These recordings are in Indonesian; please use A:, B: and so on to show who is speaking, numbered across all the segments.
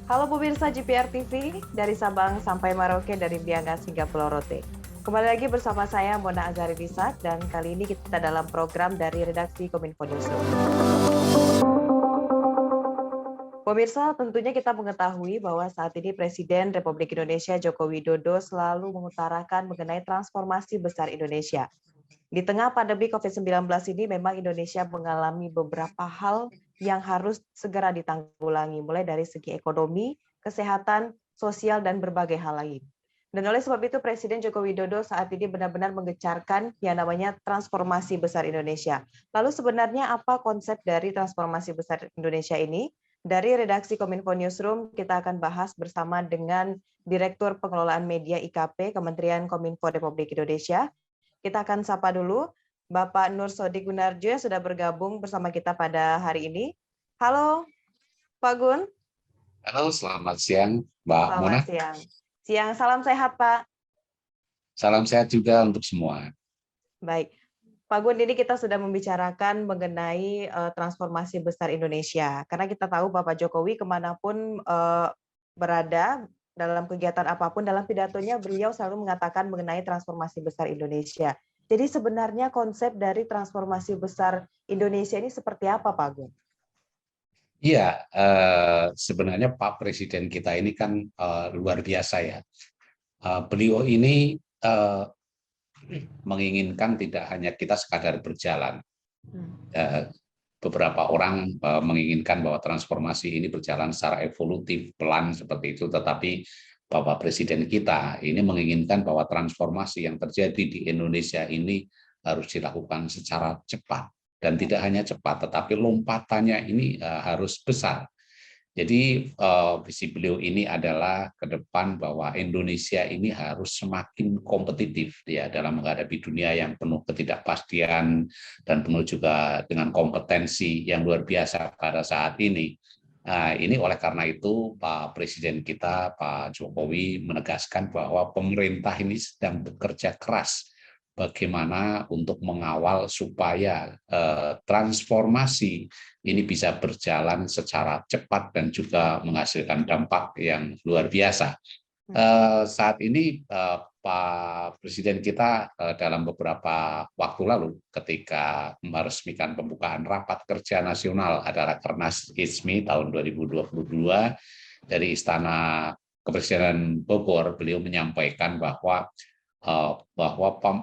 A: Halo pemirsa GPR TV, dari Sabang sampai Merauke, dari Biangas hingga Pulau Rote. Kembali lagi bersama saya Mona Azari Disak, dan kali ini kita dalam program dari redaksi Kominfo Newsroom. Pemirsa, tentunya kita mengetahui bahwa saat ini Presiden Republik Indonesia Joko Widodo selalu mengutarakan mengenai transformasi besar Indonesia. Di tengah pandemi COVID-19 ini memang Indonesia mengalami beberapa hal yang harus segera ditanggulangi, mulai dari segi ekonomi, kesehatan, sosial, dan berbagai hal lain. Dan oleh sebab itu Presiden Joko Widodo saat ini benar-benar mengecarkan yang namanya transformasi besar Indonesia. Lalu sebenarnya apa konsep dari transformasi besar Indonesia ini? Dari redaksi Kominfo Newsroom, kita akan bahas bersama dengan Direktur Pengelolaan Media IKP Kementerian Kominfo Republik Indonesia. Kita akan sapa dulu Bapak Nur Sodi Gunarjo yang sudah bergabung bersama kita pada hari ini. Halo Pak Gun.
B: Halo, selamat siang Mbak
A: Selamat
B: Mona.
A: siang. Siang, salam sehat Pak.
B: Salam sehat juga untuk semua.
A: Baik. Pak Gun, ini kita sudah membicarakan mengenai transformasi besar Indonesia. Karena kita tahu Bapak Jokowi kemanapun berada, dalam kegiatan apapun, dalam pidatonya beliau selalu mengatakan mengenai transformasi besar Indonesia. Jadi sebenarnya konsep dari transformasi besar Indonesia ini seperti apa, Pak Gun?
B: Iya, sebenarnya Pak Presiden kita ini kan luar biasa ya. Beliau ini menginginkan tidak hanya kita sekadar berjalan. Beberapa orang menginginkan bahwa transformasi ini berjalan secara evolutif, pelan seperti itu, tetapi Bapak Presiden kita ini menginginkan bahwa transformasi yang terjadi di Indonesia ini harus dilakukan secara cepat. Dan tidak hanya cepat, tetapi lompatannya ini harus besar. Jadi visi beliau ini adalah ke depan bahwa Indonesia ini harus semakin kompetitif ya dalam menghadapi dunia yang penuh ketidakpastian dan penuh juga dengan kompetensi yang luar biasa pada saat ini. Nah, ini oleh karena itu Pak Presiden kita Pak Jokowi menegaskan bahwa pemerintah ini sedang bekerja keras bagaimana untuk mengawal supaya transformasi ini bisa berjalan secara cepat dan juga menghasilkan dampak yang luar biasa. Saat ini Pak Presiden kita dalam beberapa waktu lalu ketika meresmikan pembukaan rapat kerja nasional ada Rakernas ISMI tahun 2022 dari Istana Kepresidenan Bogor, beliau menyampaikan bahwa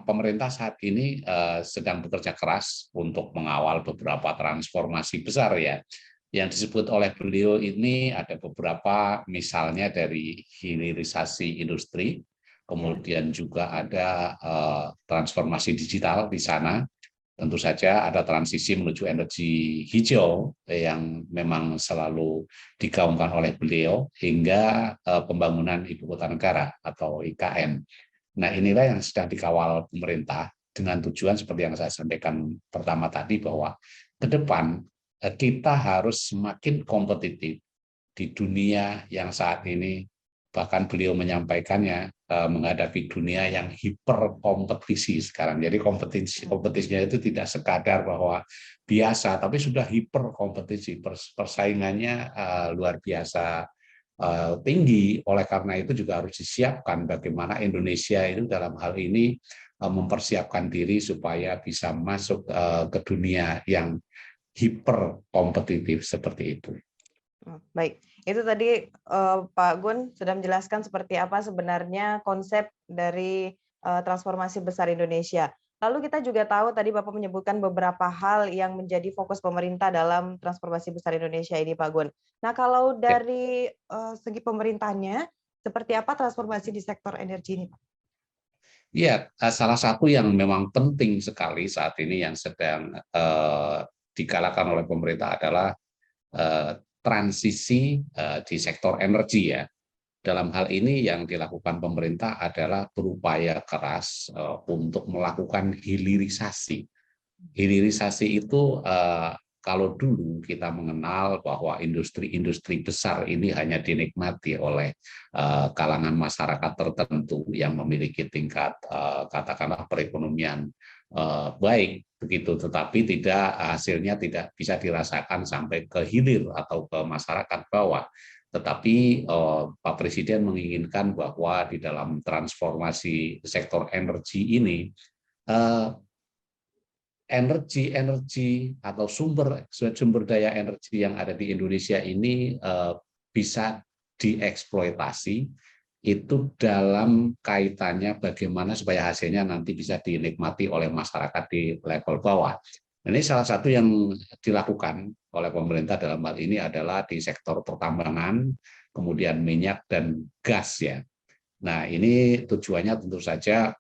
B: pemerintah saat ini sedang bekerja keras untuk mengawal beberapa transformasi besar ya. Yang disebut oleh beliau ini ada beberapa, misalnya dari hilirisasi industri, kemudian juga ada transformasi digital di sana. Tentu saja ada transisi menuju energi hijau yang memang selalu digaungkan oleh beliau, hingga pembangunan ibu kota negara atau IKN. Nah, inilah yang sedang dikawal pemerintah dengan tujuan seperti yang saya sampaikan pertama tadi, bahwa ke depan kita harus semakin kompetitif di dunia yang saat ini, bahkan beliau menyampaikannya menghadapi dunia yang hiperkompetisi sekarang. Jadi kompetisinya itu tidak sekadar bahwa biasa, tapi sudah hiperkompetisi, persaingannya luar biasa tinggi. Oleh karena itu juga harus disiapkan bagaimana Indonesia itu dalam hal ini mempersiapkan diri supaya bisa masuk ke dunia yang hiper kompetitif seperti itu.
A: Baik, itu tadi Pak Gun sudah menjelaskan seperti apa sebenarnya konsep dari transformasi besar Indonesia. Lalu kita juga tahu tadi Bapak menyebutkan beberapa hal yang menjadi fokus pemerintah dalam transformasi besar Indonesia ini, Pak Gun. Nah, kalau
B: Ya.
A: dari segi pemerintahnya, seperti apa transformasi di sektor energi ini, Pak?
B: Ya, salah satu yang memang penting sekali saat ini yang sedang digalakan oleh pemerintah adalah transisi di sektor energi ya. Dalam hal ini yang dilakukan pemerintah adalah berupaya keras untuk melakukan hilirisasi. Hilirisasi itu kalau dulu kita mengenal bahwa industri-industri besar ini hanya dinikmati oleh kalangan masyarakat tertentu yang memiliki tingkat katakanlah perekonomian baik begitu, tetapi hasilnya tidak bisa dirasakan sampai ke hilir atau ke masyarakat bawah. Tetapi Pak Presiden menginginkan bahwa di dalam transformasi sektor energi ini, energi atau sumber daya energi yang ada di Indonesia ini bisa dieksploitasi itu dalam kaitannya bagaimana supaya hasilnya nanti bisa dinikmati oleh masyarakat di level bawah. Ini salah satu yang dilakukan oleh pemerintah dalam hal ini adalah di sektor pertambangan, kemudian minyak dan gas ya. Nah, ini tujuannya tentu saja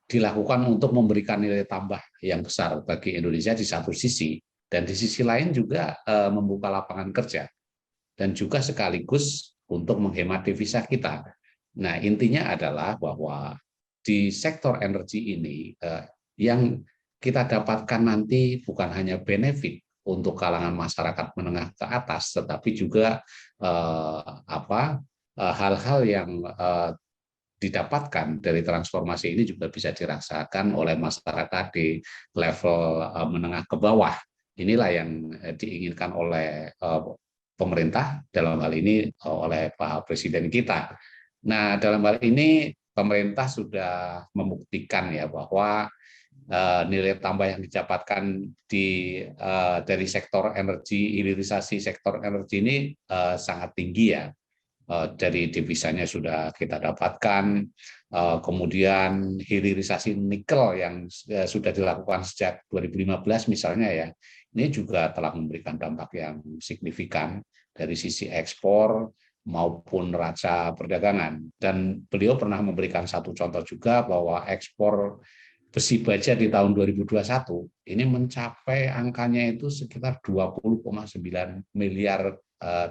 B: dilakukan untuk memberikan nilai tambah yang besar bagi Indonesia di satu sisi, dan di sisi lain juga membuka lapangan kerja, dan juga sekaligus untuk menghemat devisa kita. Nah, intinya adalah bahwa di sektor energi ini yang kita dapatkan nanti bukan hanya benefit untuk kalangan masyarakat menengah ke atas, tetapi juga hal-hal yang didapatkan dari transformasi ini juga bisa dirasakan oleh masyarakat di level menengah ke bawah. Inilah yang diinginkan oleh pemerintah, dalam hal ini oleh Pak Presiden kita. Nah, dalam hal ini pemerintah sudah membuktikan ya bahwa nilai tambah yang didapatkan dari sektor energi, hilirisasi sektor energi ini sangat tinggi ya. Dari devisanya sudah kita dapatkan, kemudian hilirisasi nikel yang sudah dilakukan sejak 2015 misalnya ya, ini juga telah memberikan dampak yang signifikan dari sisi ekspor maupun neraca perdagangan. Dan beliau pernah memberikan satu contoh juga bahwa ekspor besi baja di tahun 2021 ini mencapai angkanya itu sekitar 20,9 miliar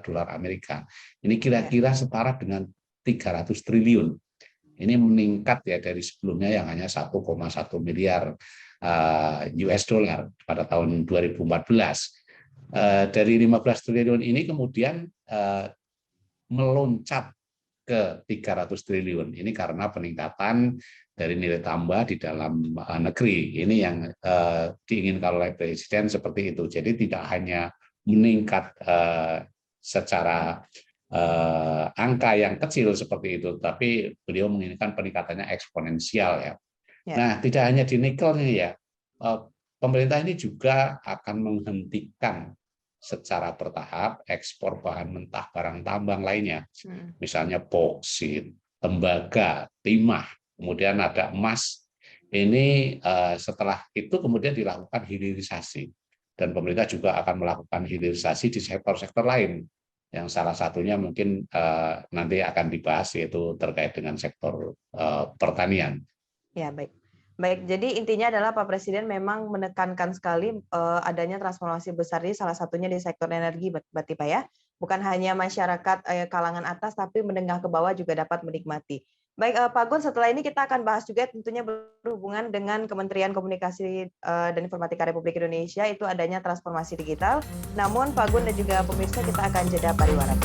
B: dolar Amerika. Ini kira-kira setara dengan 300 triliun. Ini meningkat ya dari sebelumnya yang hanya 1,1 miliar US dollar pada tahun 2014. Dari 15 triliun ini kemudian meloncat ke 300 triliun. Ini karena peningkatan dari nilai tambah di dalam negeri. Ini yang diinginkan oleh Presiden seperti itu. Jadi tidak hanya meningkat secara angka yang kecil seperti itu, tapi beliau menginginkan peningkatannya eksponensial ya. Nah, tidak hanya di nikel nih ya, pemerintah ini juga akan menghentikan secara bertahap ekspor bahan mentah barang tambang lainnya, misalnya boksit, tembaga, timah, kemudian ada emas. Ini setelah itu kemudian dilakukan hilirisasi. Dan pemerintah juga akan melakukan hilirisasi di sektor-sektor lain, yang salah satunya mungkin nanti akan dibahas, yaitu terkait dengan sektor pertanian.
A: Ya, baik. Baik, jadi intinya adalah Pak Presiden memang menekankan sekali adanya transformasi besar ini, salah satunya di sektor energi, berarti Pak ya. Bukan hanya masyarakat kalangan atas, tapi menengah ke bawah juga dapat menikmati. Baik, Pak Gun, setelah ini kita akan bahas juga tentunya berhubungan dengan Kementerian Komunikasi dan Informatika Republik Indonesia, itu adanya transformasi digital. Namun Pak Gun dan juga pemirsa, kita akan jeda pariwara.